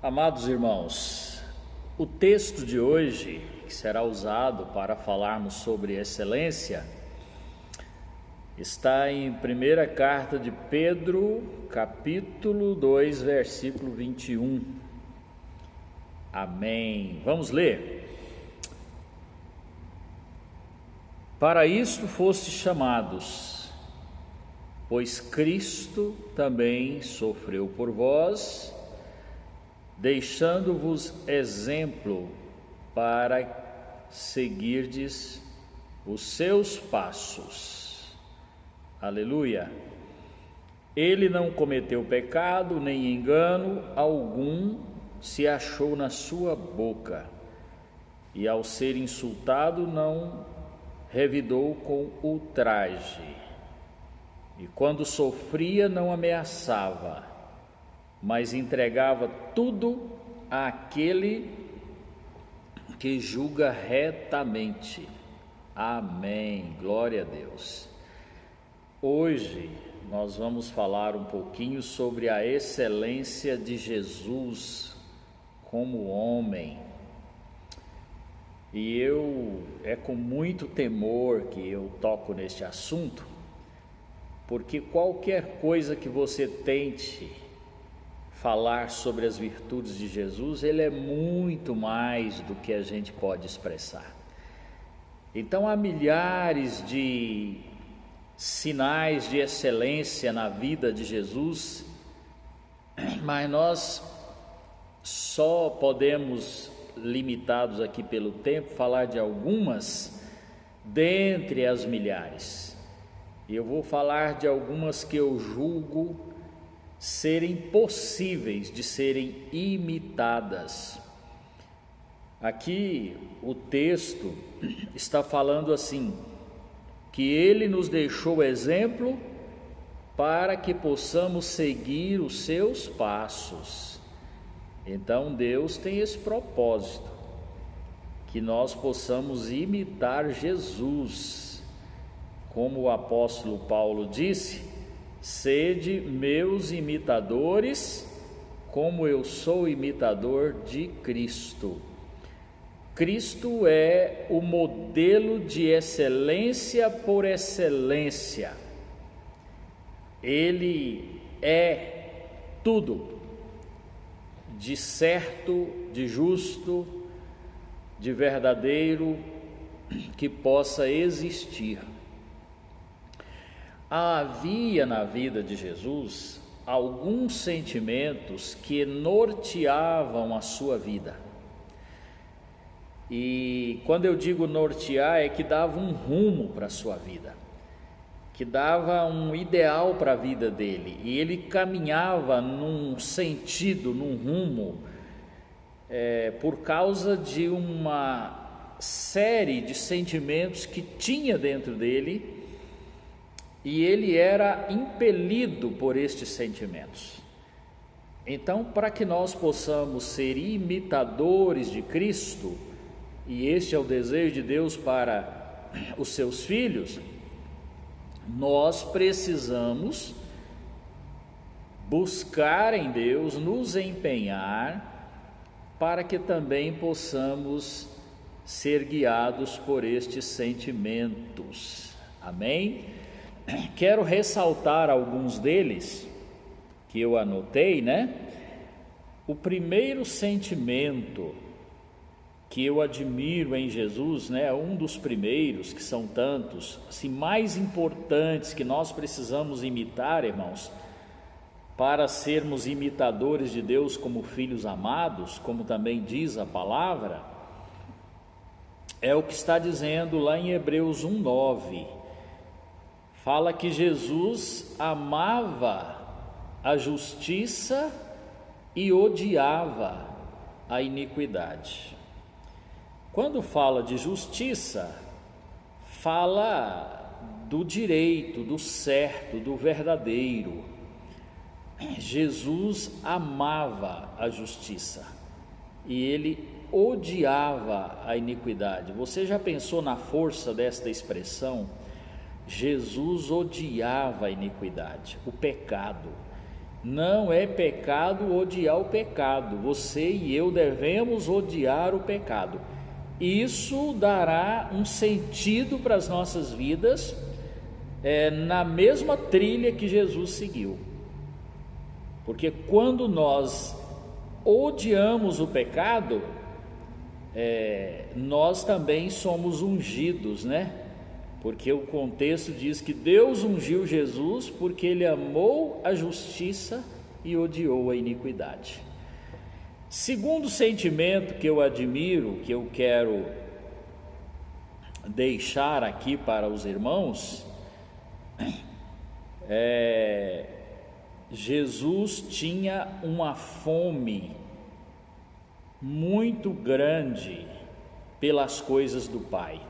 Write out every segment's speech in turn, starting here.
Amados irmãos, o texto de hoje, que será usado para falarmos sobre excelência, está em primeira carta de Pedro, capítulo 2, versículo 21. Amém. Vamos ler. Para isto fostes chamados, pois Cristo também sofreu por vós, deixando-vos exemplo para seguirdes os seus passos. Aleluia! Ele não cometeu pecado, nem engano algum se achou na sua boca, e ao ser insultado não revidou com ultraje, e quando sofria não ameaçava, mas entregava tudo àquele que julga retamente. Amém. Glória a Deus. Hoje nós vamos falar um pouquinho sobre a excelência de Jesus como homem. E é com muito temor que eu toco neste assunto, porque qualquer coisa que você tente falar sobre as virtudes de Jesus, ele é muito mais do que a gente pode expressar. Então há milhares de sinais de excelência na vida de Jesus, mas nós só podemos, limitados aqui pelo tempo, falar de algumas dentre as milhares. E eu vou falar de algumas que eu julgo serem possíveis de serem imitadas. Aqui o texto está falando assim, que ele nos deixou exemplo para que possamos seguir os seus passos. Então Deus tem esse propósito, que nós possamos imitar Jesus, como o apóstolo Paulo disse: sede meus imitadores, como eu sou imitador de Cristo. Cristo é o modelo de excelência por excelência. Ele é tudo de certo, de justo, de verdadeiro que possa existir. Havia na vida de Jesus alguns sentimentos que norteavam a sua vida. E quando eu digo nortear, é que dava um rumo para a sua vida, que dava um ideal para a vida dele, e ele caminhava num sentido, num rumo, por causa de uma série de sentimentos que tinha dentro dele, e ele era impelido por estes sentimentos. Então, para que nós possamos ser imitadores de Cristo, e este é o desejo de Deus para os seus filhos, nós precisamos buscar em Deus, nos empenhar, para que também possamos ser guiados por estes sentimentos. Amém? Quero ressaltar alguns deles que eu anotei, O primeiro sentimento que eu admiro em Jesus, um dos primeiros, que são tantos, assim, mais importantes que nós precisamos imitar, irmãos, para sermos imitadores de Deus como filhos amados, como também diz a palavra, é o que está dizendo lá em Hebreus 1:9. Fala que Jesus amava a justiça e odiava a iniquidade. Quando fala de justiça, fala do direito, do certo, do verdadeiro. Jesus amava a justiça e ele odiava a iniquidade. Você já pensou na força desta expressão? Jesus odiava a iniquidade, o pecado. Não é pecado odiar o pecado. Você e eu devemos odiar o pecado. Isso dará um sentido para as nossas vidas, na mesma trilha que Jesus seguiu. Porque quando nós odiamos o pecado, nós também somos ungidos, né? Porque o contexto diz que Deus ungiu Jesus porque Ele amou a justiça e odiou a iniquidade. Segundo sentimento que eu admiro, que eu quero deixar aqui para os irmãos, Jesus tinha uma fome muito grande pelas coisas do Pai.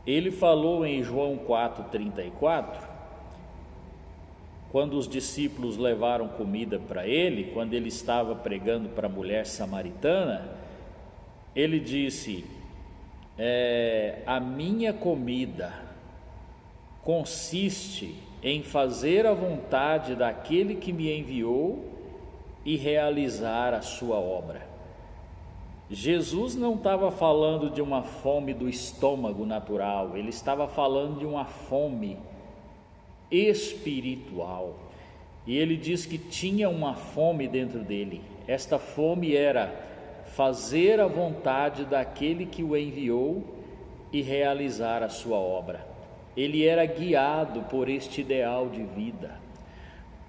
Ele falou em João 4,34, quando os discípulos levaram comida para ele, quando ele estava pregando para a mulher samaritana, ele disse: a minha comida consiste em fazer a vontade daquele que me enviou e realizar a sua obra. Jesus não estava falando de uma fome do estômago natural, ele estava falando de uma fome espiritual. E ele diz que tinha uma fome dentro dele. Esta fome era fazer a vontade daquele que o enviou e realizar a sua obra. Ele era guiado por este ideal de vida.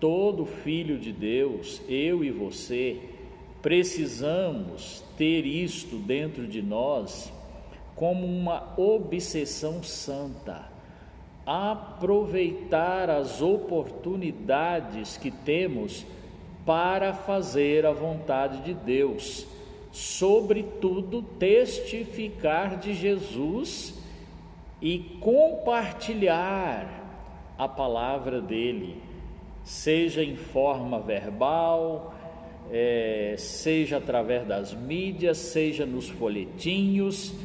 Todo filho de Deus, eu e você, precisamos ter isto dentro de nós como uma obsessão santa. Aproveitar as oportunidades que temos para fazer a vontade de Deus, sobretudo testificar de Jesus e compartilhar a palavra dele, seja em forma verbal, seja através das mídias, seja nos folhetinhos,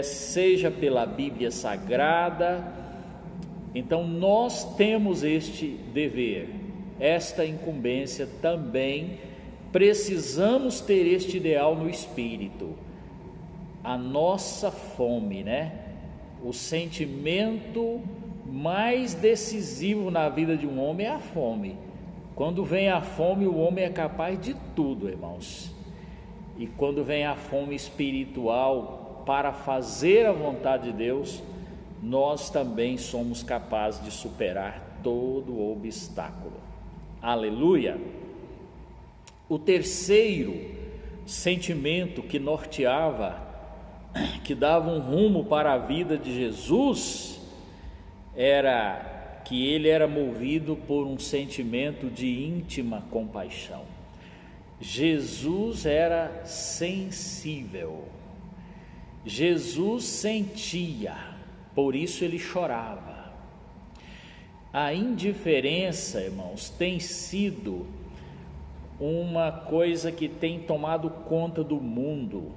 seja pela Bíblia Sagrada. Então nós temos este dever, esta incumbência também. Precisamos ter este ideal no espírito. A nossa fome, né? O sentimento mais decisivo na vida de um homem é a fome. Quando vem a fome, o homem é capaz de tudo, irmãos. E quando vem a fome espiritual para fazer a vontade de Deus, nós também somos capazes de superar todo o obstáculo. Aleluia! O terceiro sentimento que norteava, que dava um rumo para a vida de Jesus, era que ele era movido por um sentimento de íntima compaixão. Jesus era sensível, Jesus sentia, por isso ele chorava. A indiferença, irmãos, tem sido uma coisa que tem tomado conta do mundo.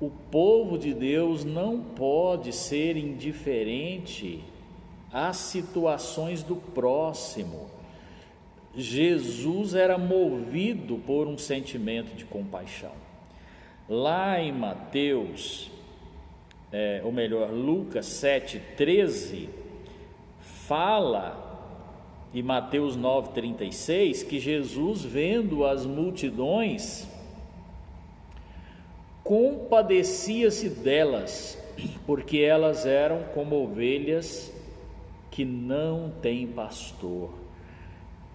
O povo de Deus não pode ser indiferente às situações do próximo. Jesus era movido por um sentimento de compaixão. Lá em Mateus, Lucas 7,13, fala, e Mateus 9,36, que Jesus, vendo as multidões, compadecia-se delas, porque elas eram como ovelhas que não têm pastor.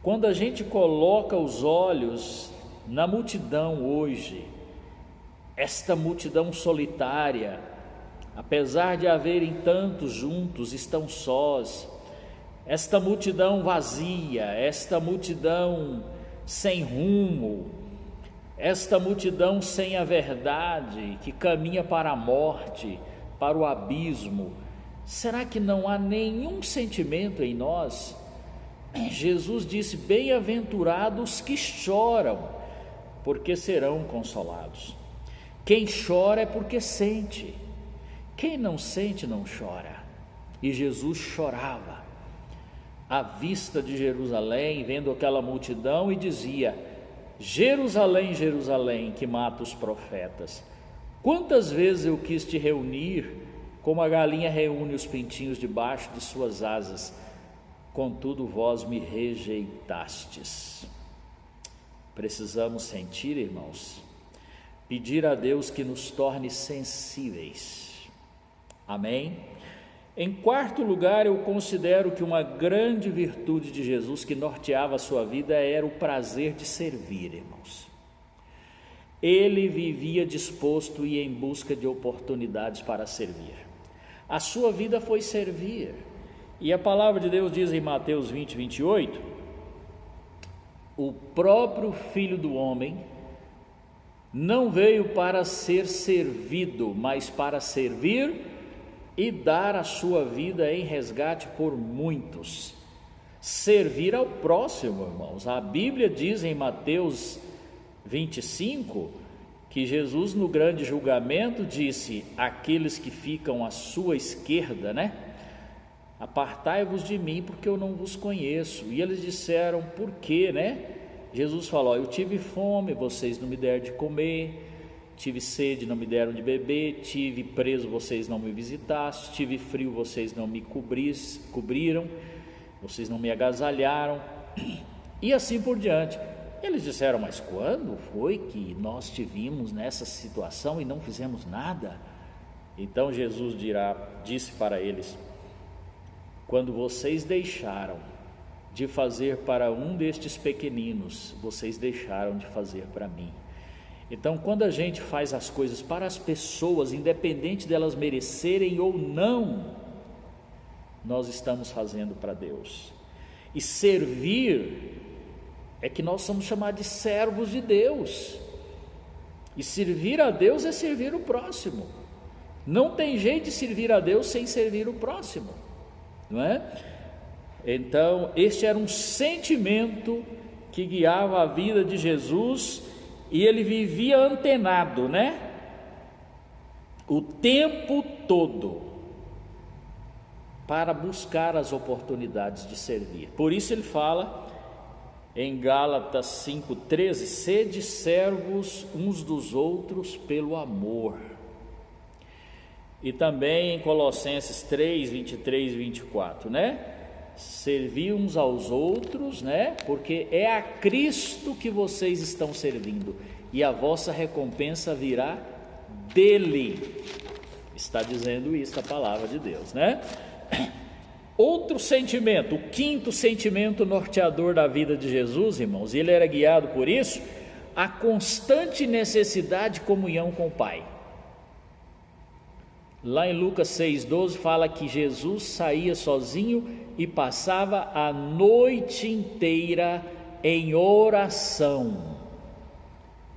Quando a gente coloca os olhos na multidão hoje, esta multidão solitária, apesar de haverem tantos juntos, estão sós. Esta multidão vazia, esta multidão sem rumo, esta multidão sem a verdade, que caminha para a morte, para o abismo, será que não há nenhum sentimento em nós? Jesus disse: bem-aventurados que choram, porque serão consolados. Quem chora é porque sente, quem não sente não chora. E Jesus chorava. à vista de Jerusalém, vendo aquela multidão, e dizia: Jerusalém, Jerusalém, que mata os profetas, quantas vezes eu quis te reunir, como a galinha reúne os pintinhos debaixo de suas asas, contudo vós me rejeitastes. Precisamos sentir, irmãos, pedir a Deus que nos torne sensíveis. Amém? Em quarto lugar, eu considero que uma grande virtude de Jesus que norteava a sua vida era o prazer de servir, irmãos. Ele vivia disposto e em busca de oportunidades para servir. A sua vida foi servir. E a palavra de Deus diz em Mateus 20, 28, o próprio Filho do Homem não veio para ser servido, mas para servir e dar a sua vida em resgate por muitos. Servir ao próximo, irmãos. A Bíblia diz em Mateus 25 que Jesus, no grande julgamento, disse: aqueles que ficam à sua esquerda, apartai-vos de mim, porque eu não vos conheço. E eles disseram: por quê, Jesus falou: eu tive fome, vocês não me deram de comer, tive sede, não me deram de beber, tive preso, vocês não me visitaram, tive frio, vocês não me cobriram, vocês não me agasalharam, e assim por diante. Eles disseram: mas quando foi que nós te vimos nessa situação e não fizemos nada? Então Jesus disse para eles: quando vocês deixaram de fazer para um destes pequeninos, vocês deixaram de fazer para mim. Então, quando a gente faz as coisas para as pessoas, independente delas merecerem ou não, nós estamos fazendo para Deus. E servir é que nós somos chamados de servos de Deus. E servir a Deus é servir o próximo. Não tem jeito de servir a Deus sem servir o próximo, não é? Então, este era um sentimento que guiava a vida de Jesus. E ele vivia antenado, o tempo todo, para buscar as oportunidades de servir. Por isso ele fala em Gálatas 5,13: sede servos uns dos outros pelo amor. E também em Colossenses 3, 23 e 24, servir uns aos outros, porque é a Cristo que vocês estão servindo, e a vossa recompensa virá dele. Está dizendo isso a palavra de Deus, Outro sentimento, o quinto sentimento norteador da vida de Jesus, irmãos, e ele era guiado por isso, a constante necessidade de comunhão com o Pai. Lá em Lucas 6,12 fala que Jesus saía sozinho e passava a noite inteira em oração.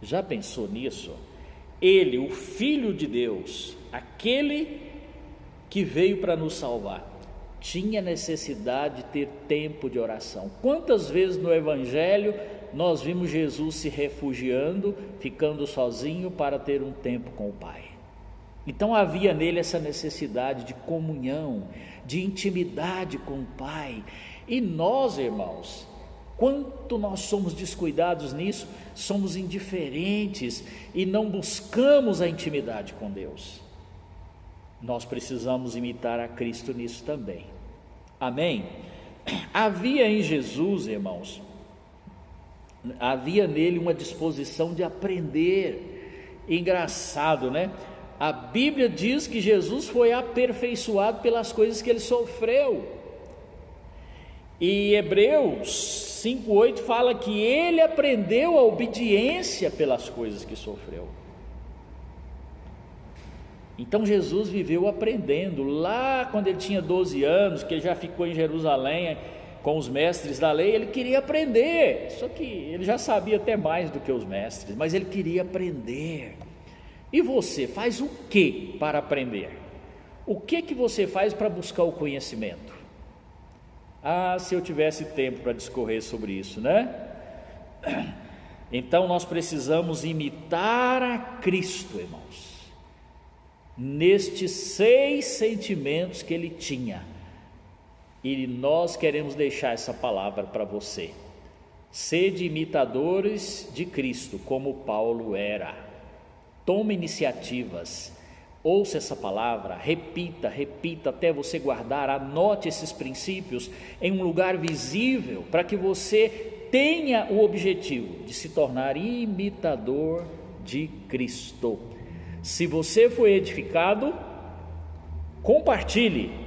Já pensou nisso? Ele, o Filho de Deus, aquele que veio para nos salvar, tinha necessidade de ter tempo de oração. Quantas vezes no Evangelho nós vimos Jesus se refugiando, ficando sozinho para ter um tempo com o Pai? Então havia nele essa necessidade de comunhão, de intimidade com o Pai. E nós, irmãos, quanto nós somos descuidados nisso, somos indiferentes e não buscamos a intimidade com Deus. Nós precisamos imitar a Cristo nisso também. Amém? Havia em Jesus, irmãos, havia nele uma disposição de aprender. Engraçado, A Bíblia diz que Jesus foi aperfeiçoado pelas coisas que ele sofreu. E Hebreus 5,8 fala que ele aprendeu a obediência pelas coisas que sofreu. Então Jesus viveu aprendendo. Lá quando ele tinha 12 anos, que ele já ficou em Jerusalém com os mestres da lei, ele queria aprender. Só que ele já sabia até mais do que os mestres, mas ele queria aprender. E você faz o que para aprender? O que você faz para buscar o conhecimento? Se eu tivesse tempo para discorrer sobre isso, Então nós precisamos imitar a Cristo, irmãos, nestes 6 sentimentos que ele tinha: e nós queremos deixar essa palavra para você. Sede imitadores de Cristo, como Paulo era. Tome iniciativas, ouça essa palavra, repita até você guardar, anote esses princípios em um lugar visível, para que você tenha o objetivo de se tornar imitador de Cristo. Se você foi edificado, compartilhe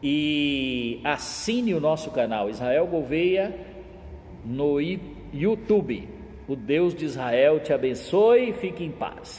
e assine o nosso canal Israel Gouveia no YouTube. O Deus de Israel te abençoe e fique em paz.